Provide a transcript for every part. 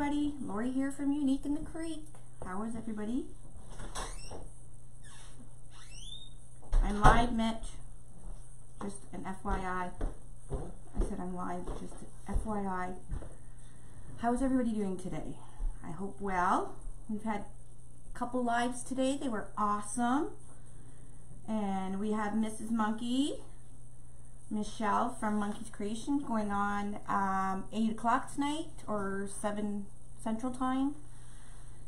everybody, Lori here from Unique in the Creek. How is everybody? I'm live, Mitch. Just an FYI. I said I'm live, just FYI. How is everybody doing today? I hope well. We've had a couple lives today. They were awesome. And we have Mrs. Monkey, Michelle from Monkey's Creation, going on 8 o'clock tonight or 7 Central Time.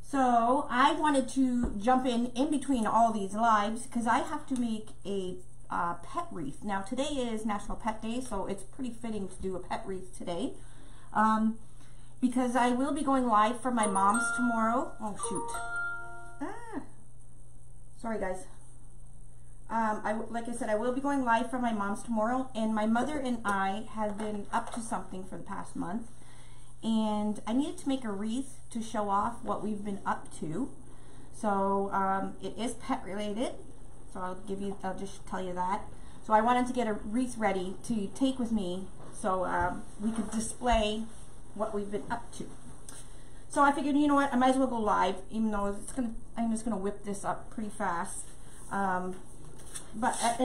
So I wanted to jump in between all these lives because I have to make a pet wreath. Now today is National Pet Day, so it's pretty fitting to do a pet wreath today. Because I will be going live for my mom's tomorrow. Oh shoot. Sorry guys. Like I said, I will be going live for my mom's tomorrow, and my mother and I have been up to something for the past month, and I needed to make a wreath to show off what we've been up to. So it is pet related, so I'll just tell you that. So I wanted to get a wreath ready to take with me so we could display what we've been up to. So I figured, you know what, I might as well go live, even though I'm just gonna whip this up pretty fast. And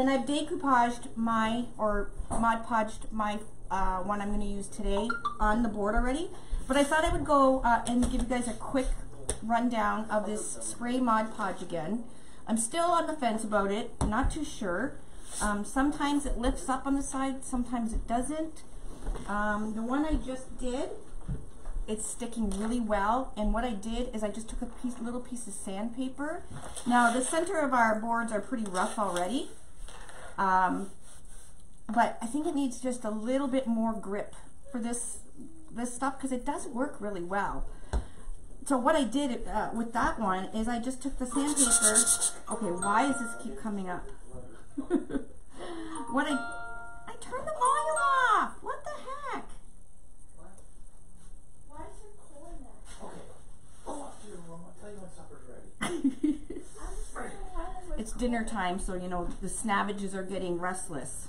I've decoupaged my, or Mod Podged my one I'm going to use today on the board already. But I thought I would go and give you guys a quick rundown of this spray Mod Podge again. I'm still on the fence about it, not too sure. Sometimes it lifts up on the side, sometimes it doesn't. The one I just did, it's sticking really well, and what I did is I just took a little piece of sandpaper. Now the center of our boards are pretty rough already, but I think it needs just a little bit more grip for this stuff because it does work really well. So what I did with that one is I just took the sandpaper. Okay, why does this keep coming up? I turned the volume off. What the heck? It's dinner time, so you know the snavages are getting restless.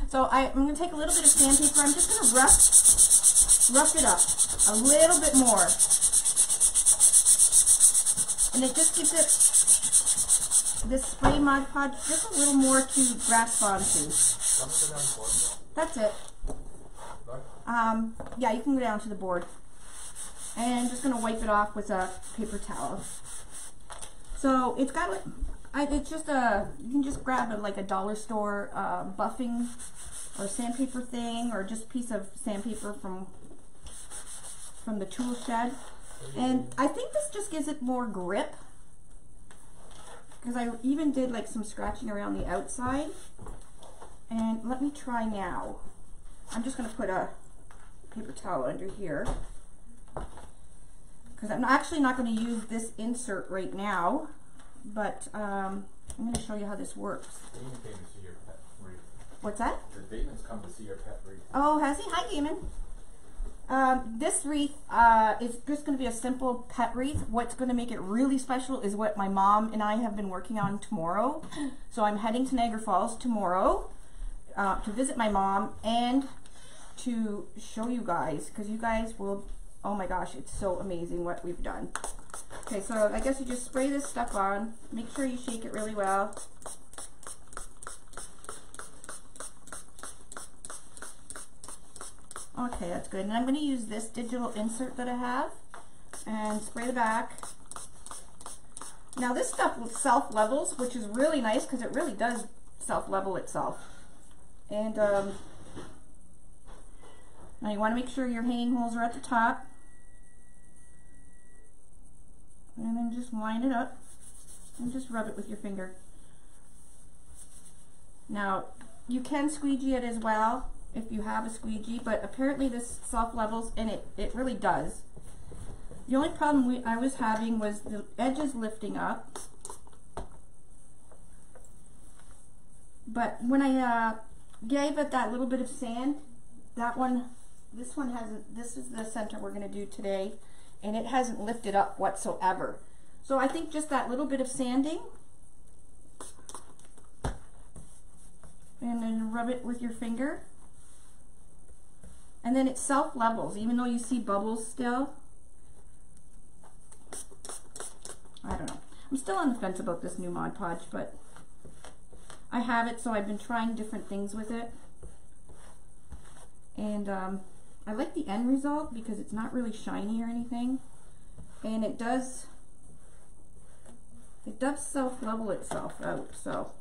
So I'm going to take a little bit of sandpaper. I'm just going to rough it up a little bit more, and it just gives it this spray Mod Podge just a little more to grasp onto. That's it. Yeah, you can go down to the board. And I'm just going to wipe it off with a paper towel. So it's got, it's just you can just grab like a dollar store buffing or sandpaper thing, or just a piece of sandpaper from the tool shed. And I think this just gives it more grip, because I even did like some scratching around the outside. And let me try now. I'm just going to put a paper towel under here, because I'm actually not going to use this insert right now, but I'm going to show you how this works. Damon came to see your pet wreath. What's that? Damon's come to see your pet wreath. Oh, has he? Hi, Damon. This wreath is just going to be a simple pet wreath. What's going to make it really special is what my mom and I have been working on tomorrow. So I'm heading to Niagara Falls tomorrow to visit my mom and to show you guys, because you guys will, oh my gosh, it's so amazing what we've done. Okay, so I guess you just spray this stuff on. Make sure you shake it really well. Okay, that's good. And I'm going to use this digital insert that I have and spray the back. Now this stuff self-levels, which is really nice because it really does self-level itself. And now you want to make sure your hanging holes are at the top. And then just line it up and just rub it with your finger. Now you can squeegee it as well if you have a squeegee, but apparently this self-levels, and it really does. The only problem I was having was the edges lifting up. But when I gave it that little bit of sand, this one hasn't, this is the center we're going to do today, and it hasn't lifted up whatsoever. So I think just that little bit of sanding, and then rub it with your finger, And then it self-levels, even though you see bubbles still. I don't know. I'm still on the fence about this new Mod Podge, but I have it, so I've been trying different things with it. And I like the end result because it's not really shiny or anything. And it does self-level itself out. So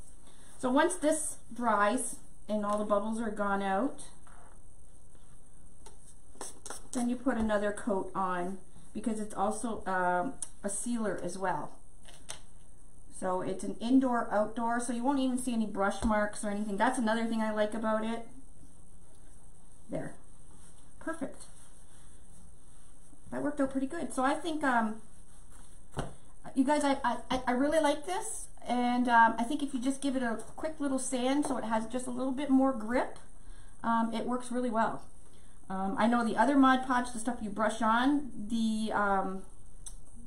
once this dries and all the bubbles are gone out, then you put another coat on because it's also a sealer as well. So it's an indoor outdoor, so you won't even see any brush marks or anything. That's another thing I like about it. There. Perfect. That worked out pretty good. So I think you guys, I really like this, and I think if you just give it a quick little sand so it has just a little bit more grip, it works really well. I know the other Mod Podge, the stuff you brush on, the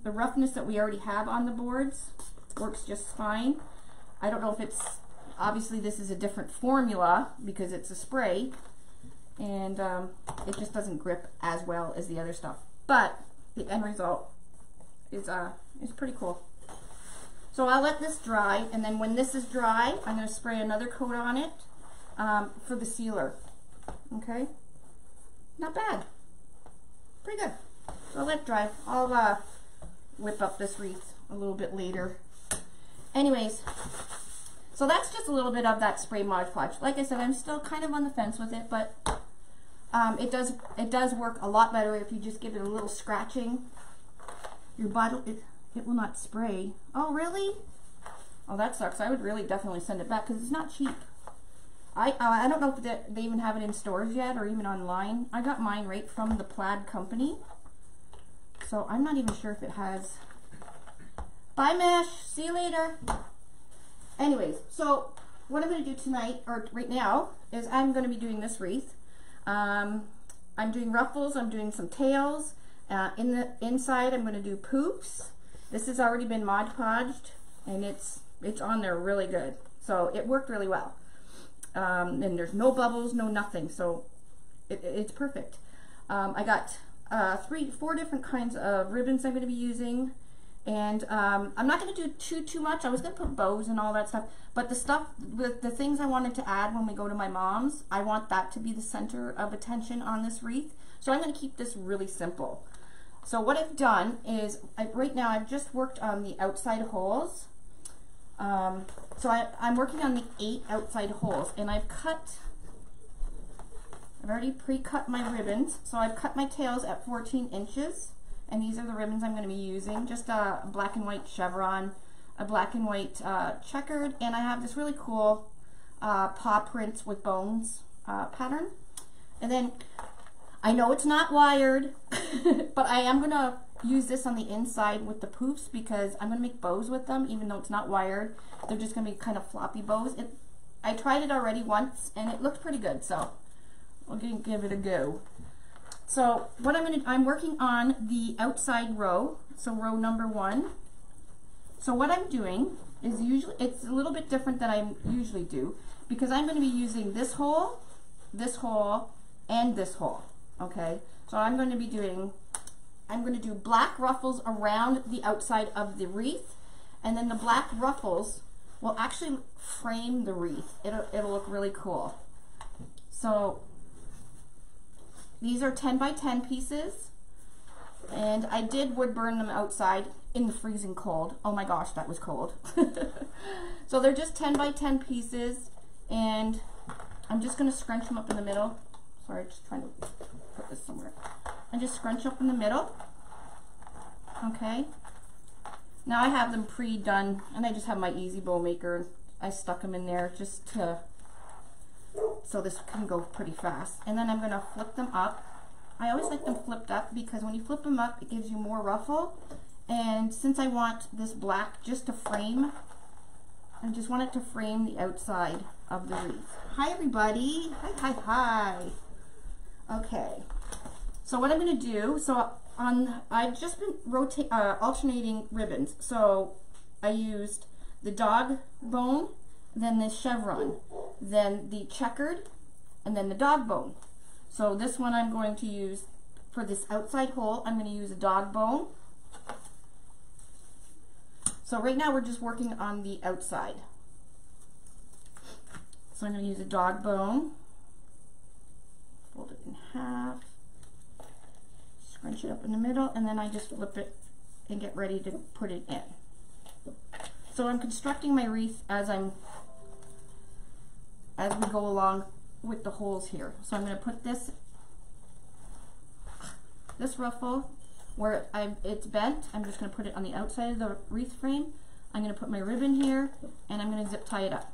roughness that we already have on the boards works just fine. I don't know if it's, obviously this is a different formula because it's a spray, and it just doesn't grip as well as the other stuff. But the end result is pretty cool. So I'll let this dry, and then when this is dry, I'm going to spray another coat on it for the sealer. Okay? Not bad. Pretty good. So I'll let it dry. I'll whip up this wreath a little bit later. Anyways, so that's just a little bit of that spray Mod Podge. Like I said, I'm still kind of on the fence with it, but it does work a lot better if you just give it a little scratching. Your bottle, it will not spray. Oh, really? Oh, that sucks. I would really definitely send it back because it's not cheap. I don't know if they even have it in stores yet or even online. I got mine right from the Plaid company, so I'm not even sure if it has. Bye, Mesh. See you later. Anyways, so what I'm going to do tonight, or right now, is I'm going to be doing this wreath. I'm doing ruffles. I'm doing some tails. In the inside, I'm going to do poops. This has already been Mod Podged, and it's on there really good. So it worked really well. And there's no bubbles, no nothing. So it's perfect. I got 4 different kinds of ribbons I'm going to be using. And I'm not going to do too much. I was going to put bows and all that stuff. But the stuff, the things I wanted to add when we go to my mom's, I want that to be the center of attention on this wreath. So I'm going to keep this really simple. So what I've done is, right now I've just worked on the outside holes. So I'm working on the 8 outside holes, and I've already pre-cut my ribbons. So I've cut my tails at 14 inches, and these are the ribbons I'm going to be using. Just a black and white chevron, a black and white checkered, and I have this really cool paw prints with bones pattern. And then, I know it's not wired, but I am going to use this on the inside with the poofs because I'm going to make bows with them, even though it's not wired. They're just going to be kind of floppy bows. I tried it already once, and it looked pretty good, so we'll give it a go. So what I'm working on the outside row, so row number 1. So what I'm doing is it's a little bit different than I usually do because I'm going to be using this hole, and this hole. Okay, so I'm going to do black ruffles around the outside of the wreath, and then the black ruffles will actually frame the wreath. It'll look really cool. So these are 10 by 10 pieces, and I did wood burn them outside in the freezing cold. Oh my gosh, that was cold. So they're just 10 by 10 pieces, and I'm just going to scrunch them up in the middle. Sorry, just trying to put this somewhere. And just scrunch up in the middle. Okay. Now I have them pre-done, and I just have my easy bow maker. I stuck them in there just to, so this can go pretty fast. And then I'm going to flip them up. I always like them flipped up because when you flip them up, it gives you more ruffle. And since I want this black just to frame, I just want it to frame the outside of the wreath. Hi everybody. Hi, hi, hi. Okay. So what I'm going to do, I've just been alternating ribbons. So I used the dog bone, then the chevron, then the checkered, and then the dog bone. So this one I'm going to use for this outside hole. I'm going to use a dog bone. So right now we're just working on the outside. So I'm going to use a dog bone, fold it in half, scrunch it up in the middle, and then I just flip it and get ready to put it in. So I'm constructing my wreath as we go along with the holes here. So I'm going to put this ruffle where it's bent. I'm just going to put it on the outside of the wreath frame. I'm going to put my ribbon here, and I'm going to zip tie it up.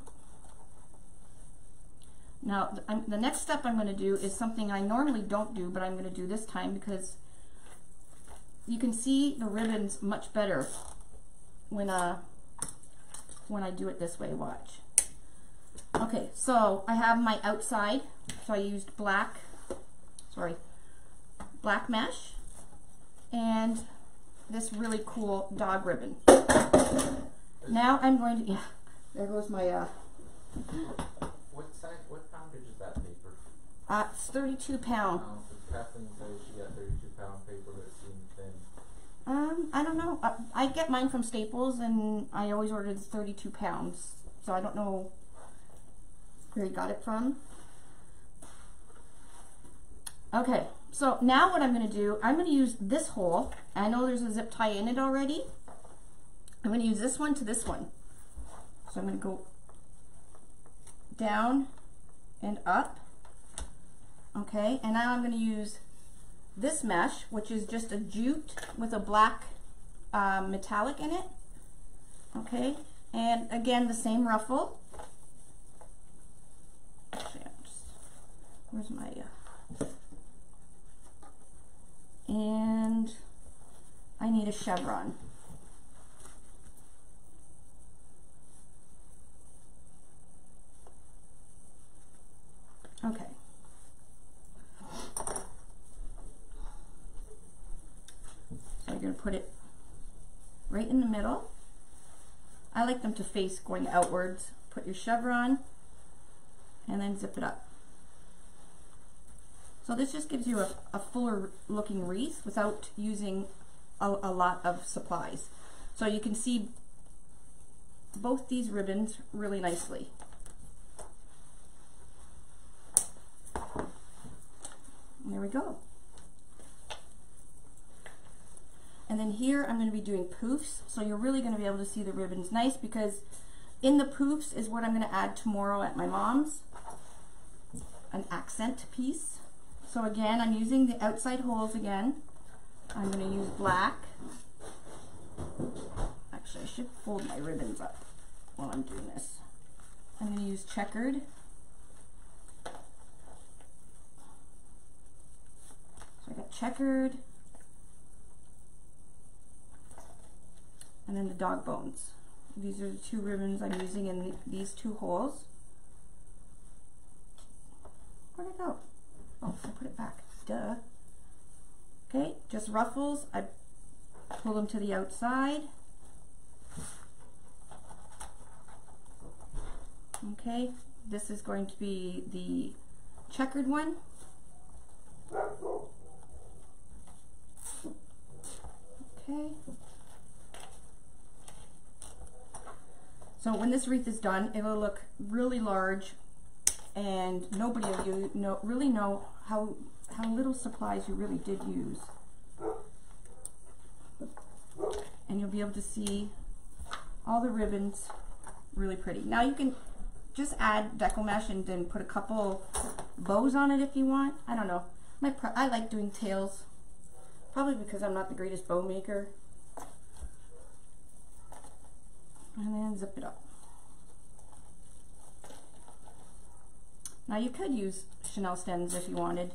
Now the next step I'm going to do is something I normally don't do, but I'm going to do this time because you can see the ribbons much better when I do it this way. Watch. Okay, so I have my outside. So I used black mesh and this really cool dog ribbon. Now I'm going to, yeah, there goes my, What poundage is that paper? It's 32 pound. Kathleen says she got 32-pound paper that seemed thin. I don't know. I get mine from Staples, and I always ordered 32 pounds. So I don't know where he got it from. Okay, so now what I'm going to do, I'm going to use this hole. I know there's a zip tie in it already. I'm going to use this one to this one. So I'm going to go down and up. Okay, and now I'm going to use this mesh, which is just a jute with a black metallic in it. Okay, and again the same ruffle. Actually, where's my and I need a chevron. Okay. So you're going to put it right in the middle. I like them to face going outwards. Put your chevron and then zip it up. So this just gives you a fuller looking wreath without using a lot of supplies. So you can see both these ribbons really nicely. There we go. And then here I'm going to be doing poofs, so you're really going to be able to see the ribbons nice, because in the poofs is what I'm going to add tomorrow at my mom's, an accent piece. So again, I'm using the outside holes again. I'm going to use black. Actually, I should fold my ribbons up while I'm doing this. I'm going to use checkered. So I got checkered, and then the dog bones. These are the two ribbons I'm using in these two holes. Where'd it go? Oh, I put it back. Duh. Okay, just ruffles. I pull them to the outside. Okay, this is going to be the checkered one. Okay. So when this wreath is done, it'll look really large, and nobody of you really know how little supplies you really did use. And you'll be able to see all the ribbons really pretty. Now you can just add deco mesh and then put a couple bows on it if you want. I don't know. I like doing tails. Probably because I'm not the greatest bow maker. And then zip it up. Now you could use Chanel stems if you wanted.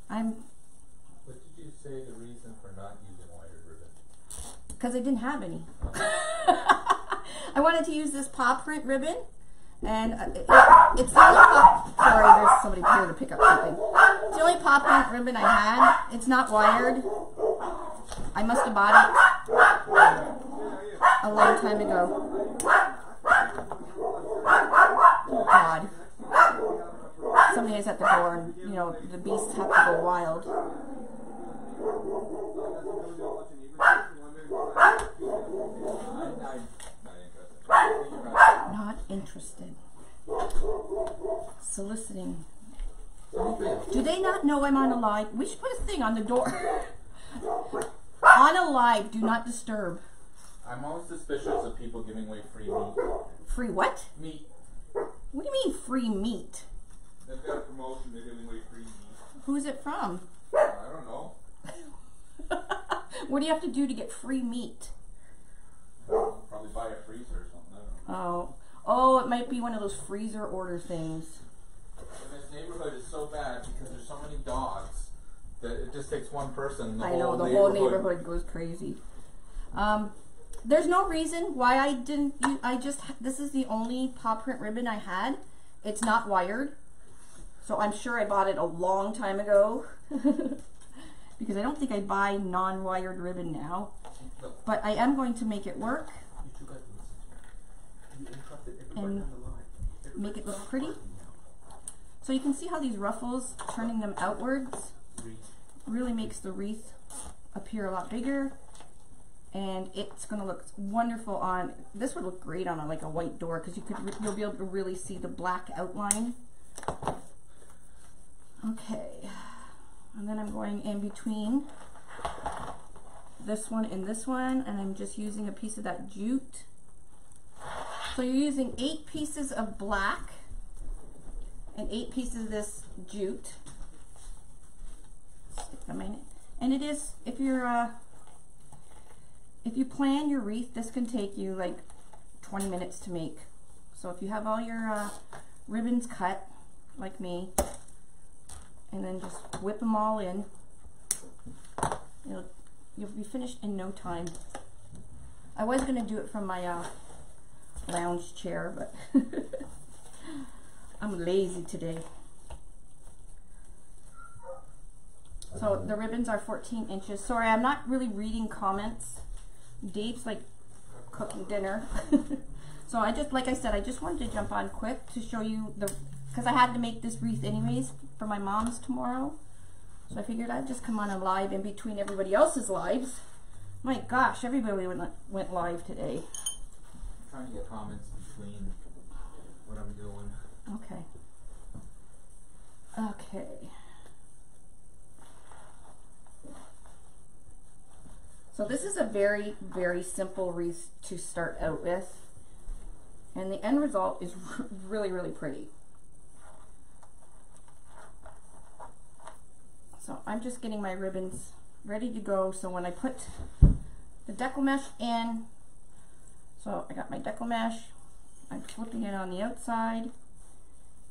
What did you say the reason for not using wired ribbon? Because I didn't have any. I wanted to use this paw print ribbon, and it's the only sorry, there's somebody here to pick up something. It's the only paw print ribbon I had. It's not wired. I must have bought it a long time ago. Oh God. Somebody is at the door, and you know the beasts have to go wild. Not interested. Soliciting. Do they not know I'm on a live? We should put a thing on the door. On a live, do not disturb. I'm always suspicious of people giving away free meat. Free what? Meat. What do you mean free meat? They've got a promotion, they're giving away free meat. Who's it from? I don't know. What do you have to do to get free meat? Probably buy a freezer or something, I don't know. Oh, it might be one of those freezer order things. And this neighborhood is so bad because there's so many dogs that it just takes one person. I know, the whole neighborhood goes crazy. There's no reason why I didn't, this is the only paw print ribbon I had. It's not wired. So I'm sure I bought it a long time ago. Because I don't think I buy non-wired ribbon now. But I am going to make it work. And make it look pretty. So you can see how these ruffles, turning them outwards, really makes the wreath appear a lot bigger. And it's going to look wonderful on, this would look great on like a white door because you'll be able to really see the black outline. Okay, and then I'm going in between this one and this one, and I'm just using a piece of that jute. So you're using 8 pieces of black and 8 pieces of this jute. And it is, if you plan your wreath, this can take you like 20 minutes to make. So if you have all your ribbons cut, like me, and then just whip them all in, you'll be finished in no time. I was going to do it from my lounge chair, but I'm lazy today. So the ribbons are 14 inches. Sorry, I'm not really reading comments. Dave's like cooking dinner. So I just, like I said, I just wanted to jump on quick to show you because I had to make this wreath anyways for my mom's tomorrow. So I figured I'd just come on a live in between everybody else's lives. My gosh, everybody went live today. I'm trying to get comments between what I'm doing. Okay. Okay. So this is a very, very simple wreath to start out with. And the end result is really, really pretty. So I'm just getting my ribbons ready to go. So when I put the decal mesh in, so I got my decal mesh, I'm flipping it on the outside,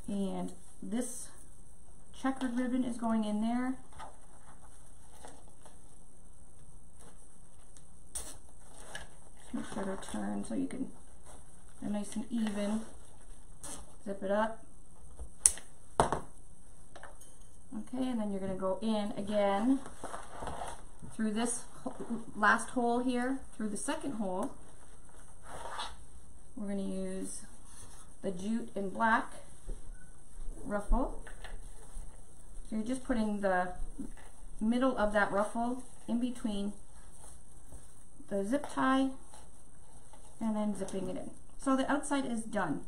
and this checkered ribbon is going in there. Make sure to turn so you can, they're nice and even. Zip it up. Okay, and then you're going to go in again through this last hole here, through the second hole. We're going to use the jute in black ruffle. So you're just putting the middle of that ruffle in between the zip tie and then zipping it in. So the outside is done.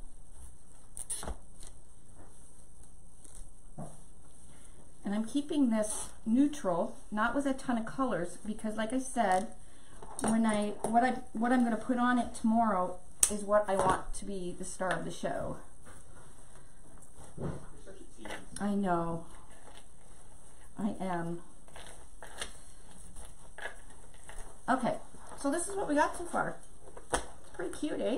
And I'm keeping this neutral, not with a ton of colors, because like I said, when what I'm going to put on it tomorrow is what I want to be the star of the show. You're such a tease. I know. I am. Okay, so this is what we got so far. It's pretty cute, eh?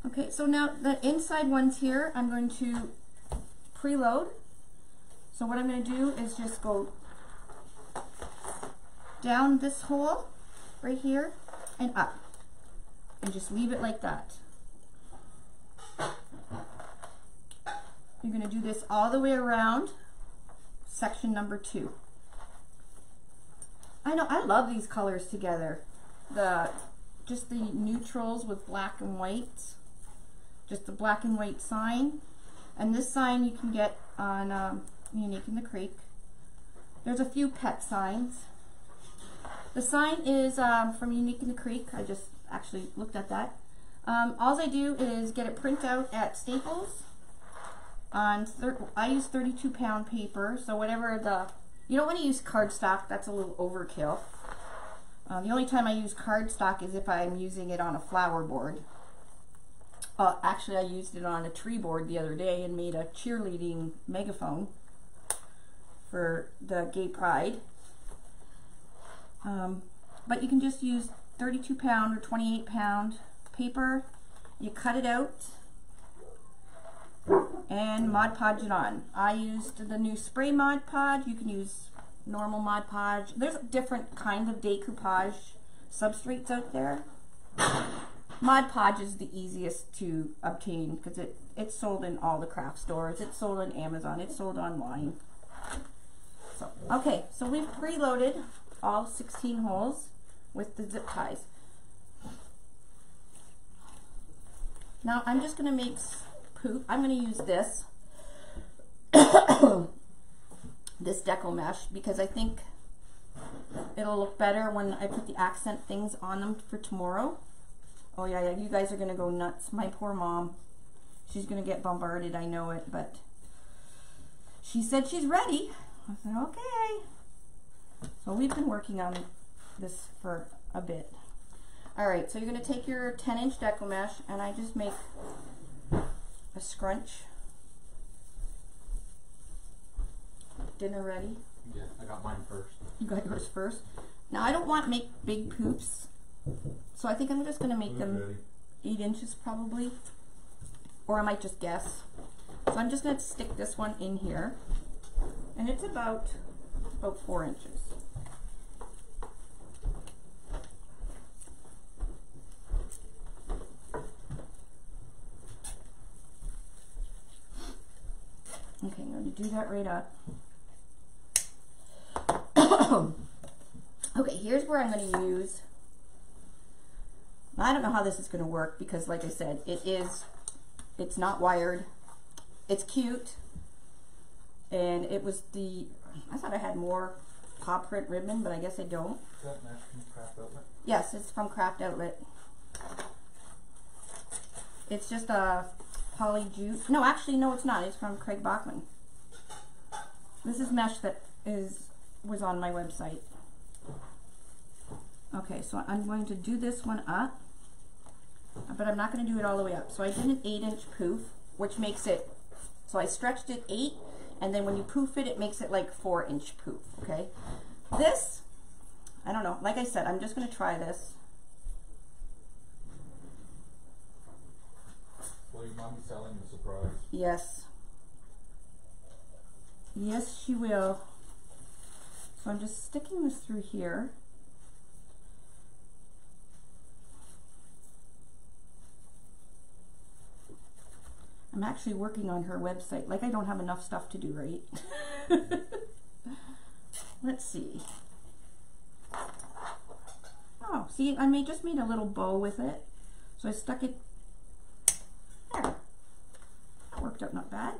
Okay, so now the inside ones here, I'm going to preload. So what I'm going to do is just go down this hole right here and up, and just leave it like that. You're going to do this all the way around section number 2. I know, I love these colors together. Just the neutrals with black and white. Just the black and white sign. And this sign you can get on Unique in the Creek. There's a few pet signs. The sign is from Unique in the Creek. I just actually looked at that. All I do is get it print out at Staples. I use 32-pound paper, so whatever you don't want to use cardstock, that's a little overkill. The only time I use cardstock is if I'm using it on a flower board. Actually, I used it on a tree board the other day and made a cheerleading megaphone for the Gay Pride. But you can just use 32-pound or 28-pound paper. You cut it out and Mod Podge it on. I used the new spray Mod Podge. You can use normal Mod Podge. There's different kinds of decoupage substrates out there. Mod Podge is the easiest to obtain because it's sold in all the craft stores. It's sold on Amazon. It's sold online. So, okay, so we've preloaded all 16 holes with the zip ties. Now I'm just going to make poop. I'm going to use this this deco mesh because I think it'll look better when I put the accent things on them for tomorrow. Oh yeah, you guys are going to go nuts. My poor mom. She's going to get bombarded, I know it, but she said she's ready. I said, okay. So we've been working on this for a bit. Alright, so you're going to take your 10-inch deco mesh, and I just make a scrunch. Dinner ready? Yeah, I got mine first. You got yours first? Now I don't want to make big poops, so I think I'm just going to make them 8 inches probably, or I might just guess. So I'm just going to stick this one in here, and it's about 4 inches. Okay, I'm going to do that right up. Okay, here's where I'm going to use, I don't know how this is going to work because like I said, it's not wired. It's cute. And it was I thought I had more paw print ribbon, but I guess I don't. Is that mesh from Craft Outlet? Yes, it's from Craft Outlet. It's just a poly jute. No, actually, no, it's not. It's from Craig Bachman. This is mesh that was on my website. Okay, so I'm going to do this one up, but I'm not going to do it all the way up. So I did an 8-inch poof, which makes it, so I stretched it 8, and then when you poof it, it makes it like 4-inch poof, okay? This, I don't know, like I said, I'm just going to try this. Will your mom be selling the surprise? Yes. Yes, she will. So I'm just sticking this through here. I'm actually working on her website. Like I don't have enough stuff to do, right? Let's see. Oh, see, I just made a little bow with it. So I stuck it there. That worked out not bad.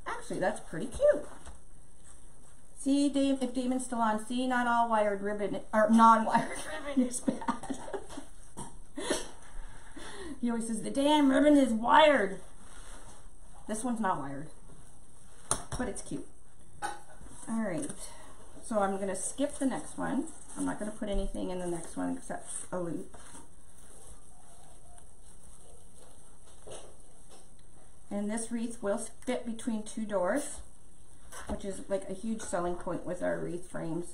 Actually, that's pretty cute. See, Dave, if Damon's still on, see, not all wired ribbon, or non-wired ribbon is bad. He always says, the damn ribbon is wired. This one's not wired, but it's cute. All right, so I'm going to skip the next one. I'm not going to put anything in the next one except a loop. And this wreath will fit between 2 doors, which is like a huge selling point with our wreath frames.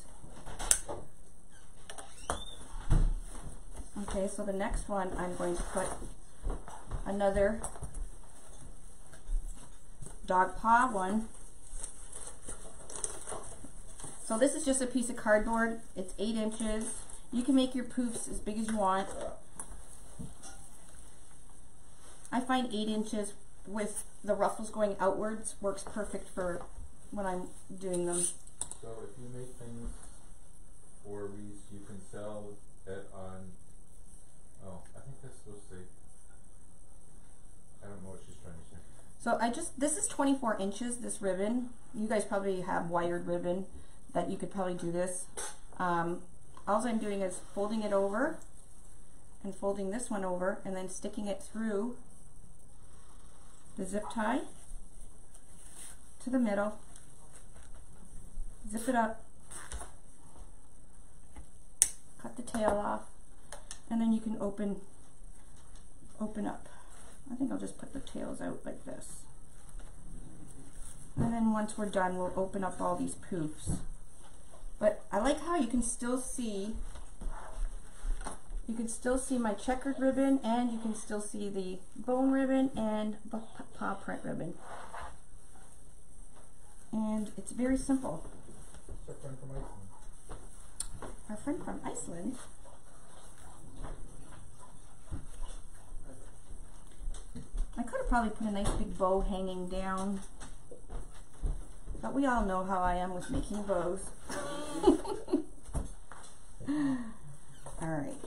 Okay, so the next one I'm going to put another dog paw one. So this is just a piece of cardboard. It's 8 inches. You can make your poofs as big as you want. I find 8 inches with the ruffles going outwards works perfect for when I'm doing them. So if you make things for wreaths, you can sell it on, oh, I think that's supposed to say So this is 24 inches, this ribbon. You guys probably have wired ribbon that you could probably do this. All I'm doing is folding it over and folding this one over and then sticking it through the zip tie to the middle, zip it up, cut the tail off, and then you can open up. I think I'll just put the tails out like this. And then once we're done, we'll open up all these poofs. But I like how you can still see my checkered ribbon, and you can still see the bone ribbon and the paw print ribbon. And it's very simple. Our friend from Iceland. Our friend from Iceland? I could have probably put a nice big bow hanging down, but we all know how I am with making bows. Alright.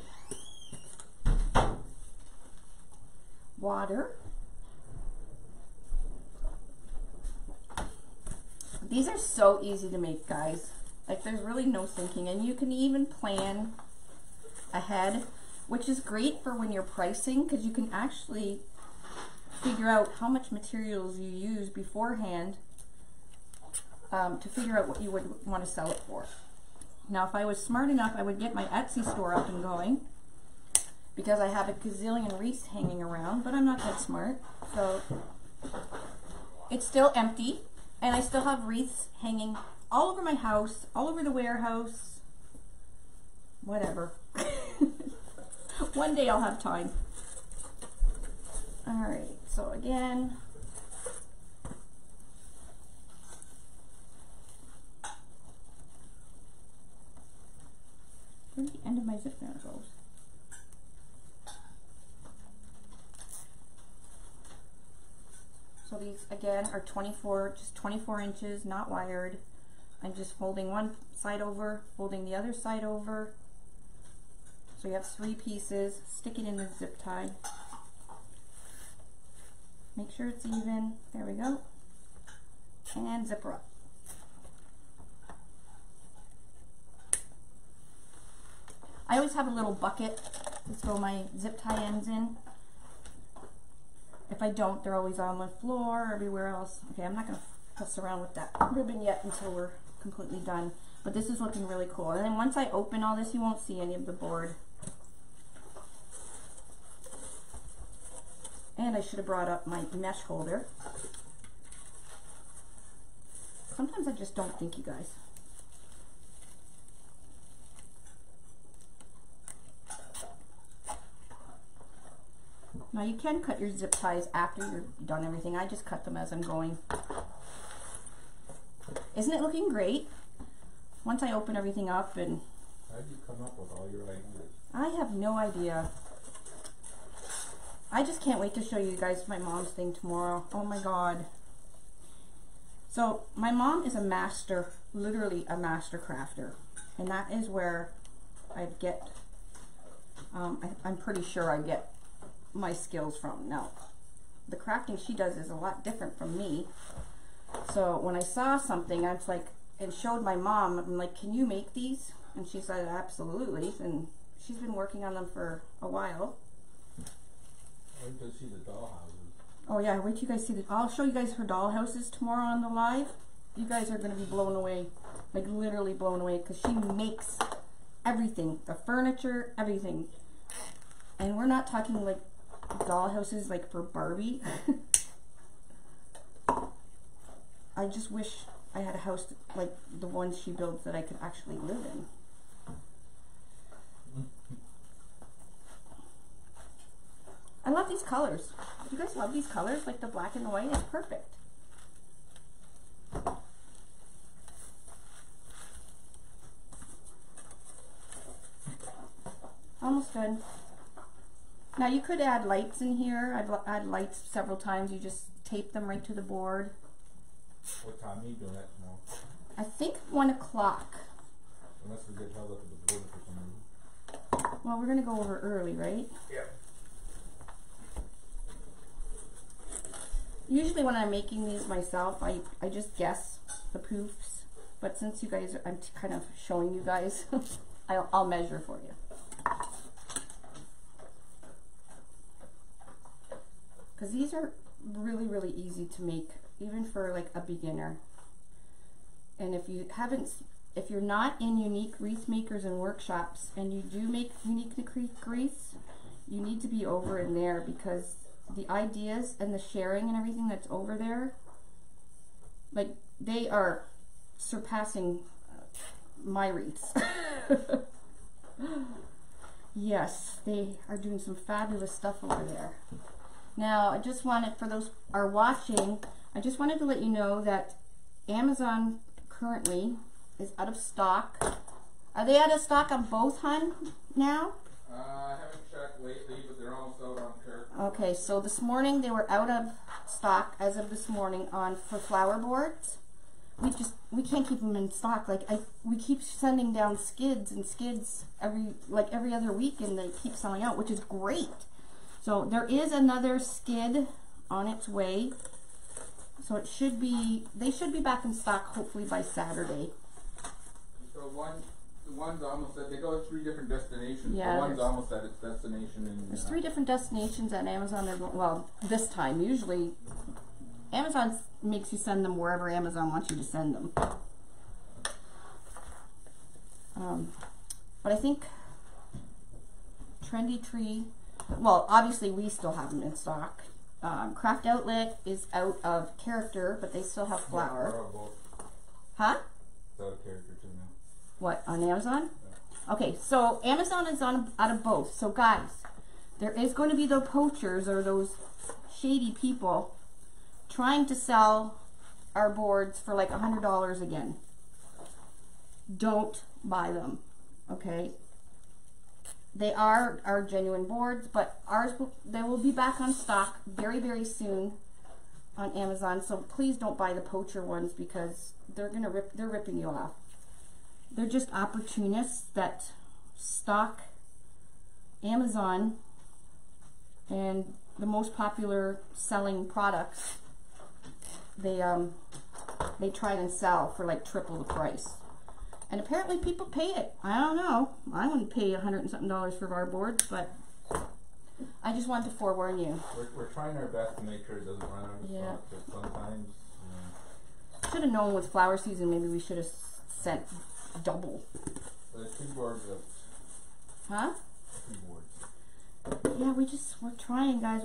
Water. These are so easy to make, guys. Like, there's really no thinking, and you can even plan ahead, which is great for when you're pricing, because you can actually figure out how much materials you use beforehand to figure out what you would want to sell it for. Now, if I was smart enough, I would get my Etsy store up and going, because I have a gazillion wreaths hanging around, but I'm not that smart. So it's still empty, and I still have wreaths hanging all over my house, all over the warehouse, whatever. One day I'll have time. All right, so again, where's the end of my zip there goes? So these again are 24, just 24 inches, not wired. I'm just folding one side over, folding the other side over. So you have 3 pieces, stick it in the zip tie. Make sure it's even, there we go. And zip her up. I always have a little bucket to throw my zip tie ends in. If I don't, they're always on the floor, everywhere else. Okay, I'm not going to fuss around with that ribbon yet until we're completely done. But this is looking really cool. And then once I open all this, you won't see any of the board. And I should have brought up my mesh holder. Sometimes I just don't think, you guys. Now you can cut your zip ties after you're done everything. I just cut them as I'm going. Isn't it looking great? Once I open everything up and... How did you come up with all your ideas? I have no idea. I just can't wait to show you guys my mom's thing tomorrow. Oh my god. So my mom is a master, literally a master crafter. And that is where I get, I'm pretty sure I get my skills from. Now, the crafting she does is a lot different from me. So when I saw something, I was like, and showed my mom, I'm like, can you make these? And she said, absolutely. And she's been working on them for a while. Wait till you see the dollhouses. Oh yeah, wait till you guys see the, I'll show you guys her dollhouses tomorrow on the live. You guys are going to be blown away. Like literally blown away, because she makes everything. The furniture, everything. And we're not talking like dollhouses like for Barbie. I just wish I had a house like the ones she builds that I could actually live in. I love these colors. You guys love these colors? Like the black and the white? It's perfect. Almost done. Now you could add lights in here. I've add lights several times. You just tape them right to the board. What time are you doing that tomorrow? I think 1 o'clock. Unless we get held up at the board for some reason. Well, we're going to go over early, right? Yeah. Usually when I'm making these myself, I just guess the poofs. But since you guys, I'm kind of showing you guys, I'll measure for you. Because these are really, really easy to make, even for like a beginner. And if you're not in Unique Wreath Makers and Workshops, and you do make Unique wreaths, you need to be over in there, because the ideas and the sharing and everything that's over there, like, they are surpassing my wreaths. Yes, they are doing some fabulous stuff over there. Now, I just wanted, for those are watching, I just wanted to let you know that Amazon currently is out of stock. Are they out of stock on both, hun, now? I haven't checked lately, but they're almost out on character. Okay, so this morning they were out of stock as of this morning for flower boards. We can't keep them in stock. Like, we keep sending down skids and skids every other week, and they keep selling out, which is great. So there is another skid on its way. So they should be back in stock hopefully by Saturday. So the one's almost at, they go to 3 different destinations. Yeah, the one's almost at its destination. And there's 3 different destinations at Amazon. Well, this time, usually Amazon makes you send them wherever Amazon wants you to send them. But I think Trendy Tree, well, obviously we still have them in stock. Craft Outlet is out of character, but they still have flower. Huh? It's out of character too now. What, on Amazon? Yeah. Okay, so Amazon is out of both. So guys, there is going to be the poachers, or those shady people, trying to sell our boards for like $100 again. Don't buy them, okay? They are our genuine boards, but they will be back on stock very, very soon on Amazon. So please don't buy the poacher ones, because they're ripping you off. They're just opportunists that stalk Amazon and the most popular selling products. They try and sell for like triple the price. And apparently people pay it. I don't know. I wouldn't pay $100 and something for our boards, but I just wanted to forewarn you. We're trying our best to make sure it doesn't run out of stock, but sometimes. Should have known with flower season, maybe we should have sent double. The 2 boards out. Huh? 2 boards. Yeah, we're trying, guys.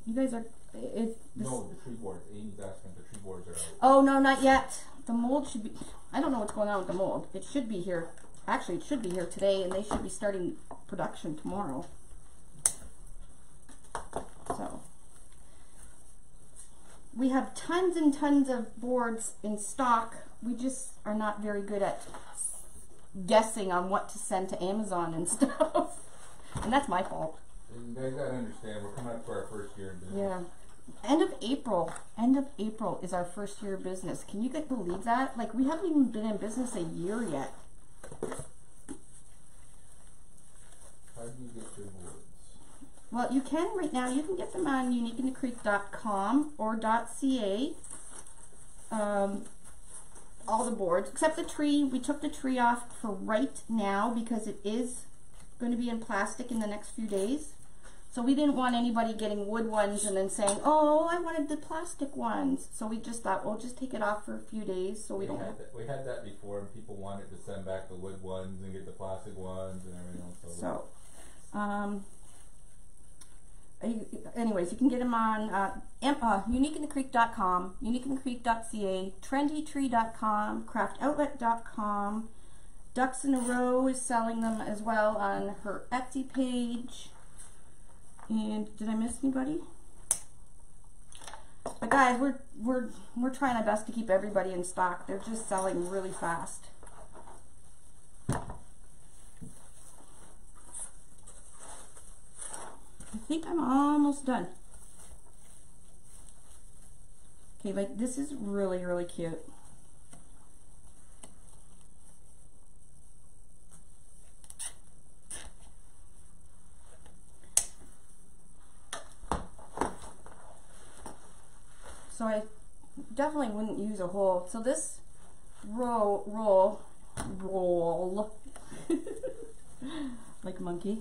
You guys are. No, the tree boards. Amy's asking if the tree boards are out. Oh no, not yet. The mold should be. I don't know what's going on with the mold. It should be here. Actually, it should be here today, and they should be starting production tomorrow. So we have tons and tons of boards in stock. We just are not very good at guessing on what to send to Amazon and stuff. And that's my fault. You guys gotta understand, we're coming up to our first year in business. Yeah. End of April is our first year of business. Can you believe that? Like, we haven't even been in business a year yet. How do you get your boards? Well, you can right now. You can get them on uniqueinthecreek.com or .ca. All the boards, except the tree. We took the tree off for right now because it is going to be in plastic in the next few days. So we didn't want anybody getting wood ones and then saying, oh, I wanted the plastic ones. So we just thought, we'll just take it off for a few days so we don't have... We had that before, and people wanted to send back the wood ones and get the plastic ones and everything else. Anyways, you can get them on uniqueinthecreek.com, uniqueinthecreek.ca, trendytree.com, craftoutlet.com. Ducks in a Row is selling them as well on her Etsy page. And did I miss anybody? But guys, we're trying our best to keep everybody in stock. They're just selling really fast. I think I'm almost done. Okay, like this is really, really cute. So I definitely wouldn't use a whole. So this roll, like monkey.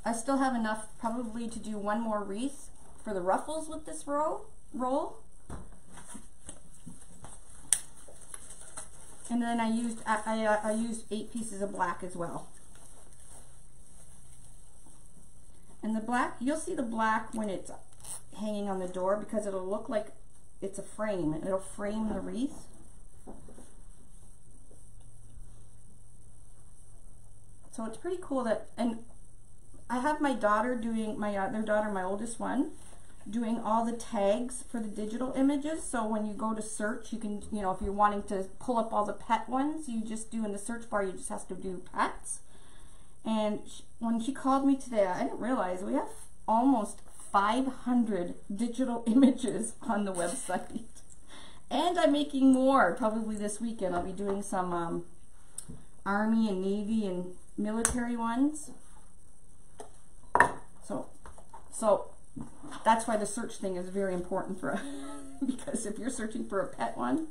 I still have enough probably to do one more wreath for the ruffles with this roll. And then I used 8 pieces of black as well. And the black, you'll see the black when it's hanging on the door because it'll look like it's a frame. It'll frame the wreath. So it's pretty cool that, and I have my daughter doing, my other daughter, my oldest one, doing all the tags for the digital images. So when you go to search, you can, you know, if you're wanting to pull up all the pet ones, you just do in the search bar, you just have to do pets. And when she called me today, I didn't realize we have almost 500 digital images on the website. And I'm making more. Probably this weekend I'll be doing some Army and Navy and military ones. So that's why the search thing is very important for us. Because if you're searching for a pet one.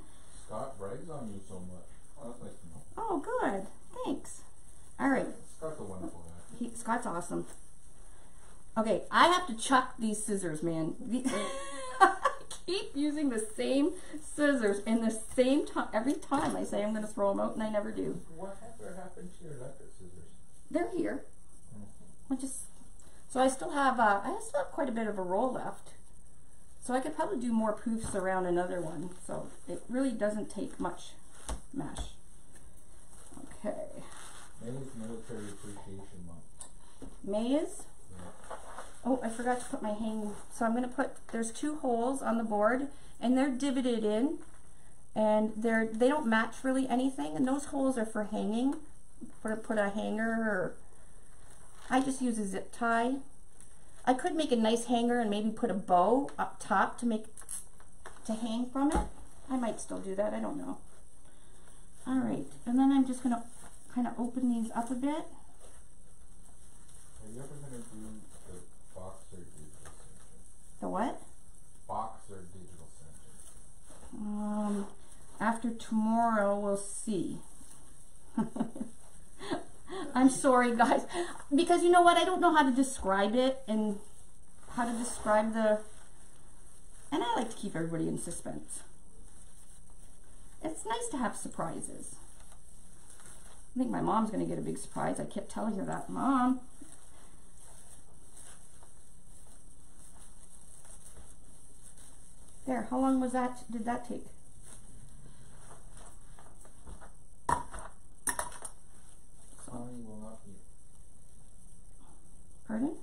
Scott brags on you so much. Oh, that's nice to know. Oh, good. Thanks. All right. Scott's a wonderful guy. Scott's awesome. Okay, I have to chuck these scissors, man. I keep using the same scissors in the same time. Every time I say I'm going to throw them out, and I never do. Whatever happened to your electric scissors? They're here. So I still have quite a bit of a roll left. So I could probably do more poofs around another one. So it really doesn't take much mesh. Okay. May is Military Appreciation Month. May is? Yeah. Oh, I forgot to put my hang. So I'm going to put, there's 2 holes on the board, and they're divoted in, and they don't match really anything, and those holes are for hanging. Put a hanger, or I just use a zip tie. I could make a nice hanger and maybe put a bow up top to hang from it. I might still do that, I don't know. All right, and then I'm just going to kind of open these up a bit. Are you ever going to do the box or digital center? The what? Box or digital center? After tomorrow, we'll see. I'm sorry, guys, because you know what? I don't know how to describe it and how to describe and I like to keep everybody in suspense. It's nice to have surprises. I think my mom's going to get a big surprise. I kept telling her that. Mom. There, how long did that take? Connie will not be. Pardon?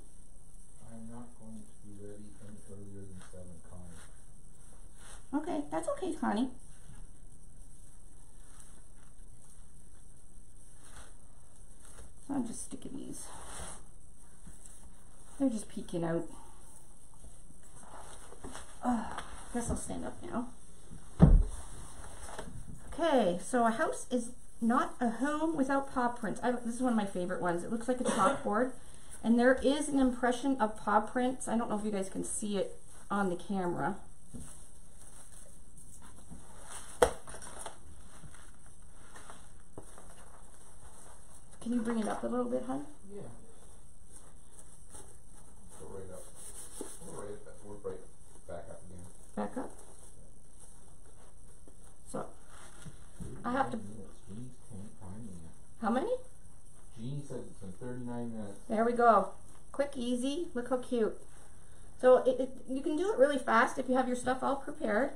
I'm not going to be ready any earlier than 7, Connie. Okay, that's okay, Connie. So I'm just sticking these. They're just peeking out. Guess I'll stand up now. Okay, so a house is not a home without paw prints. This is one of my favorite ones. It looks like a chalkboard, and there is an impression of paw prints. I don't know if you guys can see it on the camera. Can you bring it up a little bit, hon? Yeah. Go right up. We're right back up again. Back up. So I have to. How many? Jean said it's in 39 minutes. There we go. Quick, easy. Look how cute. So you can do it really fast if you have your stuff all prepared.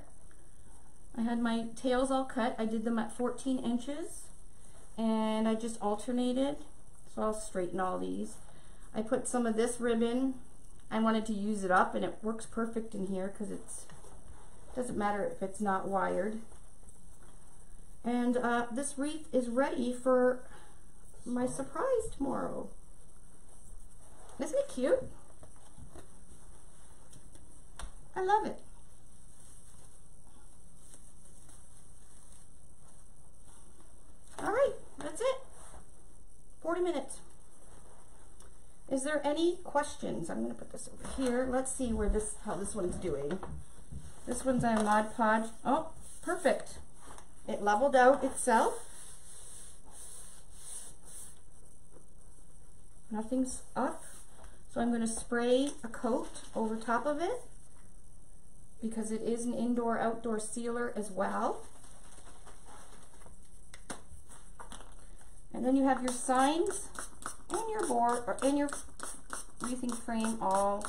I had my tails all cut. I did them at 14 inches. And I just alternated. So I'll straighten all these. I put some of this ribbon. I wanted to use it up, and it works perfect in here because it doesn't matter if it's not wired. And this wreath is ready for my surprise tomorrow. Isn't it cute? I love it. All right, that's it. 40 minutes. Is there any questions? I'm going to put this over here. Let's see where how this one's doing. This one's on Mod Podge. Oh, perfect. It leveled out itself. Nothing's up. So I'm going to spray a coat over top of it because it is an indoor-outdoor sealer as well. And then you have your signs and your board, or in your wreathing frame, all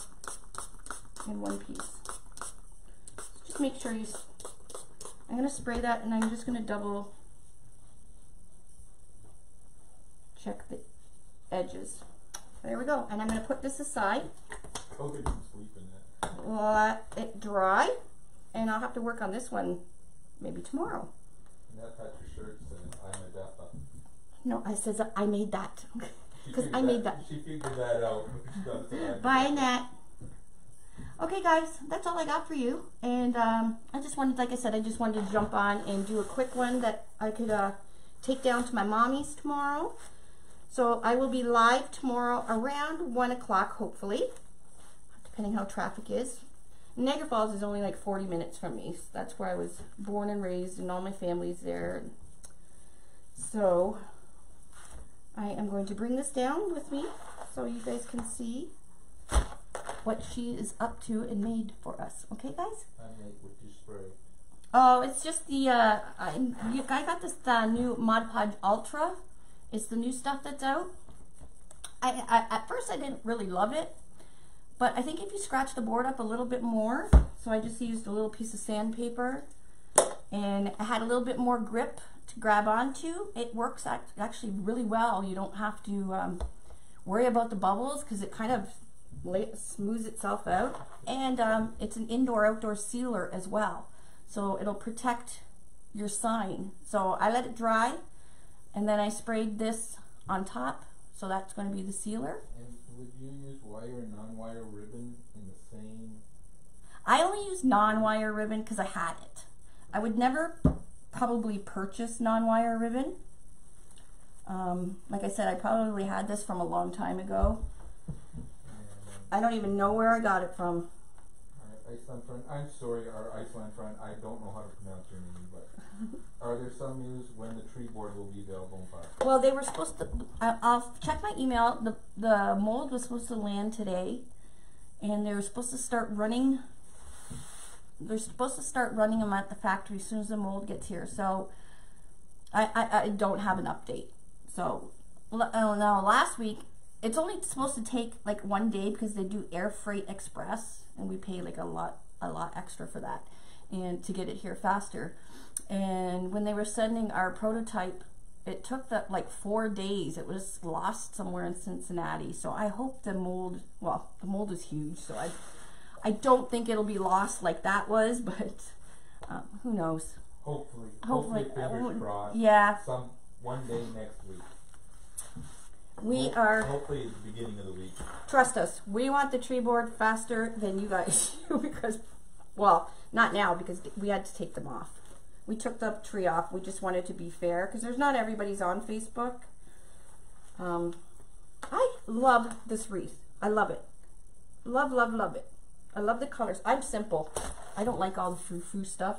in one piece. Just make sure I'm going to spray that, and I'm just going to double check the edges. There we go. And I'm going to put this aside. COVID can sleep in it. Let it dry, and I'll have to work on this one maybe tomorrow. And that patch your shirt said, I'm a deaf. No, I says I made that. Because I made that. She figured that out. Bye, Nat. Okay, guys, that's all I got for you. And I just wanted, like I said, I just wanted to jump on and do a quick one that I could take down to my mommy's tomorrow. So I will be live tomorrow around 1 o'clock, hopefully, depending how traffic is. Niagara Falls is only like 40 minutes from me. So that's where I was born and raised, and all my family's there. So I am going to bring this down with me so you guys can see what she is up to and made for us. Okay, guys? I made with your spray. Oh, it's just the, I got this new Modpodge Ultra. It's the new stuff that's out. At first I didn't really love it, but I think if you scratch the board up a little bit more, so I just used a little piece of sandpaper, and it had a little bit more grip to grab onto. It works actually really well. You don't have to worry about the bubbles because it kind of smooths itself out, and it's an indoor-outdoor sealer as well, so it'll protect your sign. So I let it dry, and then I sprayed this on top, so that's going to be the sealer. And would you use wire and non-wire ribbon in the same? I only use non-wire ribbon because I had it. I would never probably purchase non-wire ribbon. Like I said, I probably had this from a long time ago. I don't even know where I got it from. Iceland friend, I'm sorry, our Iceland friend, I don't know how to pronounce your name, but are there some news when the tree board will be available in park? Well, they were supposed to, I'll check my email. The mold was supposed to land today, and they were supposed to start running. They're supposed to start running them at the factory as soon as the mold gets here. So I don't have an update. So now last week, it's only supposed to take like 1 day because they do air freight express, and we pay like a lot extra for that, and to get it here faster. And when they were sending our prototype, it took that like 4 days. It was lost somewhere in Cincinnati. So I hope the mold, well, the mold is huge, so I don't think it'll be lost like that was, but who knows? Hopefully, fingers crossed. Yeah. One day next week. Hopefully it's the beginning of the week. Trust us, we want the tree board faster than you guys do because, well, not now because we had to take them off. We took the tree off. We just wanted to be fair because there's not everybody's on Facebook. I love this wreath. I love it. Love, love, love it. I love the colors. I'm simple. I don't like all the frou-frou stuff.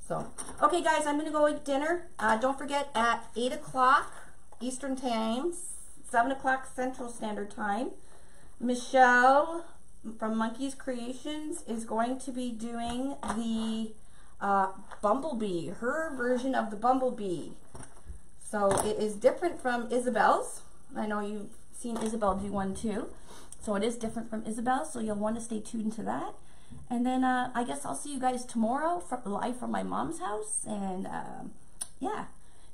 So, okay guys, I'm going to go eat dinner. Don't forget at 8 o'clock Eastern Time, 7 o'clock Central Standard Time, Michelle from Monkey's Creations is going to be doing the Bumblebee, her version of the Bumblebee. So it is different from Isabel's. I know you've seen Isabel do one too. So it is different from Isabel, so you'll want to stay tuned to that. And then I guess I'll see you guys tomorrow live from my mom's house. And yeah.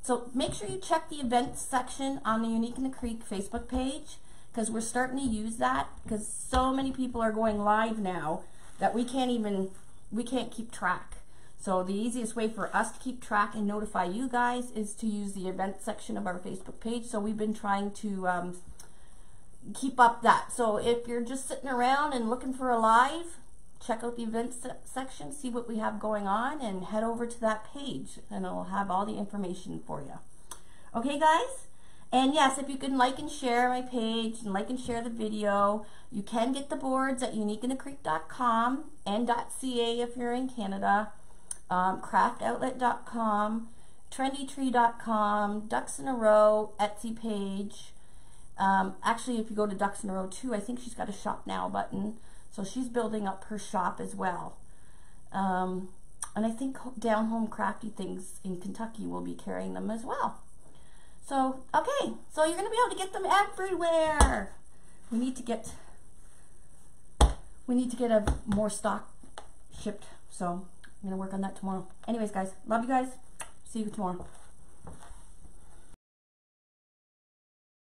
So make sure you check the events section on the Unique in the Creek Facebook page, because we're starting to use that because so many people are going live now that we can't keep track. So the easiest way for us to keep track and notify you guys is to use the event section of our Facebook page. So we've been trying to keep up that. So if you're just sitting around and looking for a live, check out the events section, see what we have going on, and head over to that page, and it'll have all the information for you. Okay, guys? And yes, if you can like and share my page and like and share the video, you can get the boards at uniqueinthecreek.com and .ca if you're in Canada, craftoutlet.com, trendytree.com, Ducks in a Row, Etsy page. Actually, if you go to Ducks in a Row too, I think she's got a shop now button. So she's building up her shop as well. And I think Down Home Crafty Things in Kentucky will be carrying them as well. So, okay, so you're going to be able to get them everywhere. We need to get more stock shipped. So I'm going to work on that tomorrow. Anyways, guys, love you guys. See you tomorrow.